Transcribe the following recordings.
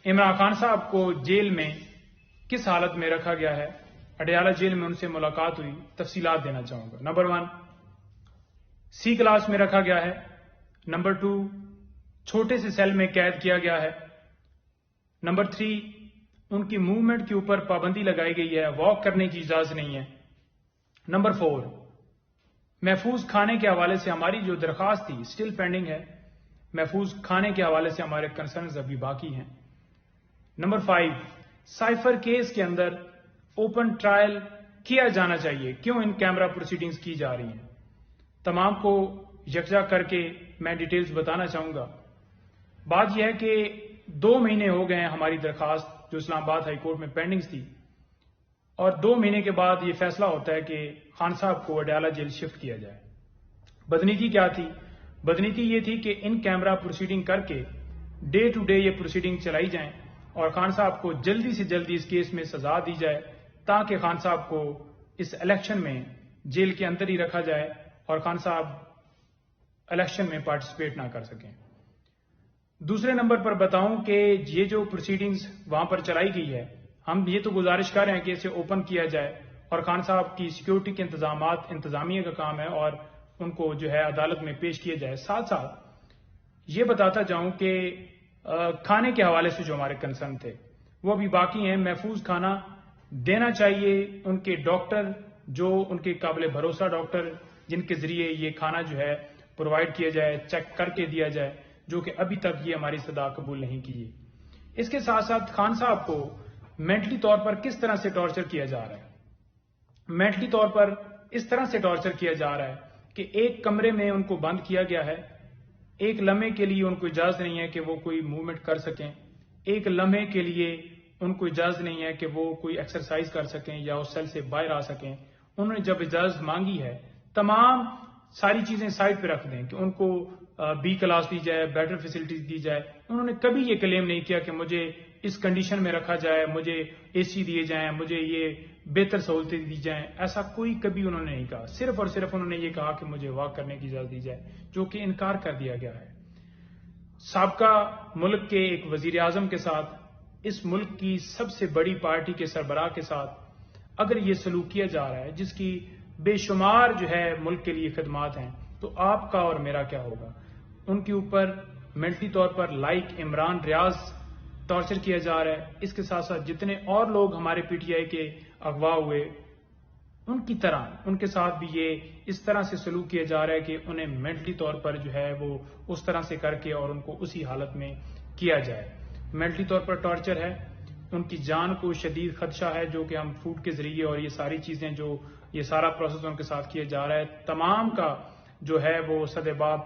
عمران خان صاحب کو جیل میں کس حالت میں رکھا گیا ہے؟ اڈیالہ جیل میں ان سے ملاقات ہوئی، تفصیلات دینا چاہوں گا۔ نمبر 1 سی کلاس میں رکھا گیا ہے۔ نمبر 2 چھوٹے سے سیل میں قید کیا گیا ہے۔ نمبر 3 ان کی موومنٹ کے اوپر پابندی لگائی گئی ہے، واک کرنے کی اجازت نہیں ہے۔ نمبر 4 محفوظ کھانے کے حوالے سے ہماری جو درخواست تھی اسٹل پینڈنگ ہے، محفوظ کھانے کے حوالے سے ہمارے کنسرنز ابھی باقی ہیں۔ نمبر 5 سائفر کیس کے اندر اوپن ٹرائل کیا جانا چاہیے، کیوں ان کیمرہ پروسیڈنگز کی جا رہی ہیں؟ تمام کو یکجا کر کے میں ڈیٹیلز بتانا چاہوں گا۔ بات یہ ہے کہ 2 مہینے ہو گئے ہیں ہماری درخواست جو اسلام آباد ہائی کورٹ میں پینڈنگز تھی، اور 2 مہینے کے بعد یہ فیصلہ ہوتا ہے کہ خان صاحب کو اڈیالہ جیل شفٹ کیا جائے۔ بدنیتی کیا تھی؟ بدنیتی یہ تھی کہ ان کیمرہ پروسیڈنگ کر کے ڈے ٹو ڈے یہ پروسیڈنگ چلائی جائیں اور خان صاحب کو جلدی سے جلدی اس کیس میں سزا دی جائے تاکہ خان صاحب کو اس الیکشن میں جیل کے اندر ہی رکھا جائے اور خان صاحب الیکشن میں پارٹیسپیٹ نہ کر سکیں۔ دوسرے نمبر پر بتاؤں کہ یہ جو پروسیڈنگز وہاں پر چلائی گئی ہے، ہم یہ تو گزارش کر رہے ہیں کہ اسے اوپن کیا جائے اور خان صاحب کی سیکیورٹی کے انتظامات انتظامیہ کا کام ہے اور ان کو جو ہے عدالت میں پیش کیا جائے۔ ساتھ ساتھ یہ بتاتا جاؤں کہ کھانے کے حوالے سے جو ہمارے کنسرن تھے وہ ابھی باقی ہیں۔ محفوظ کھانا دینا چاہیے ان کے ڈاکٹر، جو ان کے قابل بھروسہ ڈاکٹر جن کے ذریعے یہ کھانا جو ہے پرووائڈ کیا جائے، چیک کر کے دیا جائے، جو کہ ابھی تک یہ ہماری صدا قبول نہیں کی۔ اس کے ساتھ ساتھ خان صاحب کو مینٹلی طور پر کس طرح سے ٹارچر کیا جا رہا ہے؟ مینٹلی طور پر اس طرح سے ٹارچر کیا جا رہا ہے کہ ایک کمرے میں ان کو بند کیا گیا ہے، ایک لمحے کے لیے ان کو اجازت نہیں ہے کہ وہ کوئی موومنٹ کر سکیں، ایک لمحے کے لیے ان کو اجازت نہیں ہے کہ وہ کوئی ایکسرسائز کر سکیں یا اس سیل سے باہر آ سکیں۔ انہوں نے جب اجازت مانگی ہے، تمام ساری چیزیں سائڈ پہ رکھ دیں کہ ان کو بی کلاس دی جائے، بیٹر فیسلٹیز دی جائے، انہوں نے کبھی یہ کلیم نہیں کیا کہ مجھے اس کنڈیشن میں رکھا جائے، مجھے اے سی دیے جائیں، مجھے یہ بہتر سہولتیں دی جائیں، ایسا کوئی کبھی انہوں نے نہیں کہا۔ صرف اور صرف انہوں نے یہ کہا کہ مجھے واک کرنے کی اجازت دی جائے، جو کہ انکار کر دیا گیا ہے۔ سابقہ ملک کے ایک وزیر اعظم کے ساتھ، اس ملک کی سب سے بڑی پارٹی کے سربراہ کے ساتھ اگر یہ سلوک کیا جا رہا ہے جس کی بے شمار جو ہے ملک کے لیے خدمات ہیں، تو آپ کا اور میرا کیا ہوگا؟ ان کے اوپر ملٹی طور پر لائک عمران ریاض ٹارچر کیا جا رہا ہے۔ اس کے ساتھ ساتھ جتنے اور لوگ ہمارے پی ٹی آئی کے اغوا ہوئے ان کی طرح ان کے ساتھ بھی یہ اس طرح سے سلوک کیا جا رہا ہے کہ انہیں مینٹلی طور پر جو ہے وہ اس طرح سے کر کے اور ان کو اسی حالت میں کیا جائے۔ مینٹلی طور پر ٹارچر ہے، ان کی جان کو شدید خدشہ ہے، جو کہ ہم فوڈ کے ذریعے اور یہ ساری چیزیں جو یہ سارا پروسیس ان کے ساتھ کیا جا رہا ہے، تمام کا جو ہے وہ سدباب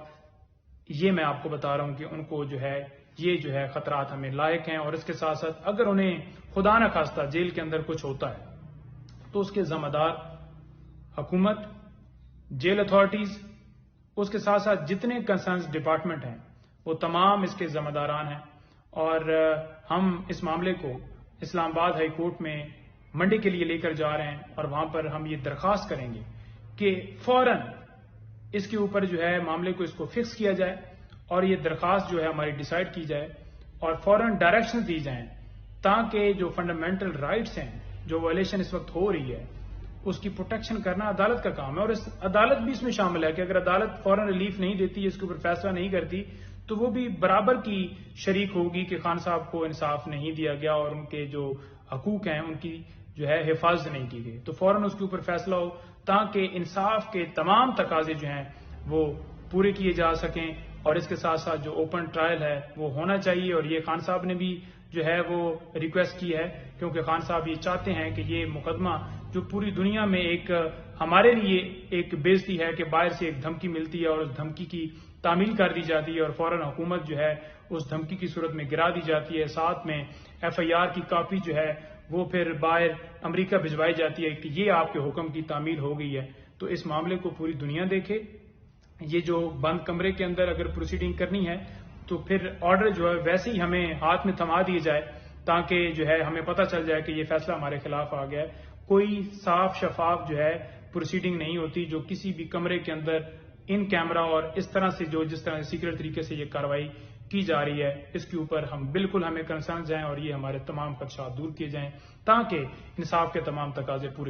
یہ میں آپ کو بتا رہا ہوں کہ ان کو جو ہے یہ جو ہے خطرات ہمیں لاحق ہیں۔ اور اس کے ساتھ ساتھ اگر انہیں خدا نہ خواستہ جیل کے اندر کچھ ہوتا ہے تو اس کے ذمہ دار حکومت، جیل اتھارٹیز، اس کے ساتھ ساتھ جتنے کنسرنز ڈپارٹمنٹ ہیں وہ تمام اس کے ذمہ داران ہیں۔ اور ہم اس معاملے کو اسلام آباد ہائی کورٹ میں منڈے کے لیے لے کر جا رہے ہیں اور وہاں پر ہم یہ درخواست کریں گے کہ فوراً اس کے اوپر جو ہے معاملے کو اس کو فکس کیا جائے اور یہ درخواست جو ہے ہماری ڈیسائیڈ کی جائے اور فوراً ڈائریکشن دی جائیں تاکہ جو فنڈامنٹل رائٹس ہیں، جو وائلیشن اس وقت ہو رہی ہے، اس کی پروٹیکشن کرنا عدالت کا کام ہے۔ اور اس عدالت بھی اس میں شامل ہے کہ اگر عدالت فوراً ریلیف نہیں دیتی، اس کے اوپر فیصلہ نہیں کرتی، تو وہ بھی برابر کی شریک ہوگی کہ خان صاحب کو انصاف نہیں دیا گیا اور ان کے جو حقوق ہیں ان کی جو ہے حفاظت نہیں کی گئی۔ تو فوراً اس کے اوپر فیصلہ ہو تاکہ انصاف کے تمام تقاضے جو ہیں وہ پورے کیے جا سکیں۔ اور اس کے ساتھ ساتھ جو اوپن ٹرائل ہے وہ ہونا چاہیے، اور یہ خان صاحب نے بھی جو ہے وہ ریکویسٹ کی ہے، کیونکہ خان صاحب یہ چاہتے ہیں کہ یہ مقدمہ جو پوری دنیا میں ایک ہمارے لیے ایک بےعزتی ہے کہ باہر سے ایک دھمکی ملتی ہے اور اس دھمکی کی تعمیل کر دی جاتی ہے اور فوراً حکومت جو ہے اس دھمکی کی صورت میں گرا دی جاتی ہے، ساتھ میں ایف آئی آر کی کاپی جو ہے وہ پھر باہر امریکہ بھجوائی جاتی ہے کہ یہ آپ کے حکم کی تعمیل ہو گئی ہے۔ تو اس معاملے کو پوری دنیا دیکھے۔ یہ جو بند کمرے کے اندر اگر پروسیڈنگ کرنی ہے تو پھر آرڈر جو ہے ویسے ہی ہمیں ہاتھ میں تھما دیے جائے تاکہ جو ہے ہمیں پتہ چل جائے کہ یہ فیصلہ ہمارے خلاف آ گیا ہے۔ کوئی صاف شفاف جو ہے پروسیڈنگ نہیں ہوتی جو کسی بھی کمرے کے اندر ان کیمرہ اور اس طرح سے جو جس طرح سیکرٹ طریقے سے یہ کارروائی کی جا رہی ہے اس کے اوپر بالکل ہمیں کنسرن ہیں اور یہ ہمارے تمام خدشات دور کیے جائیں تاکہ انصاف کے تمام تقاضے پورے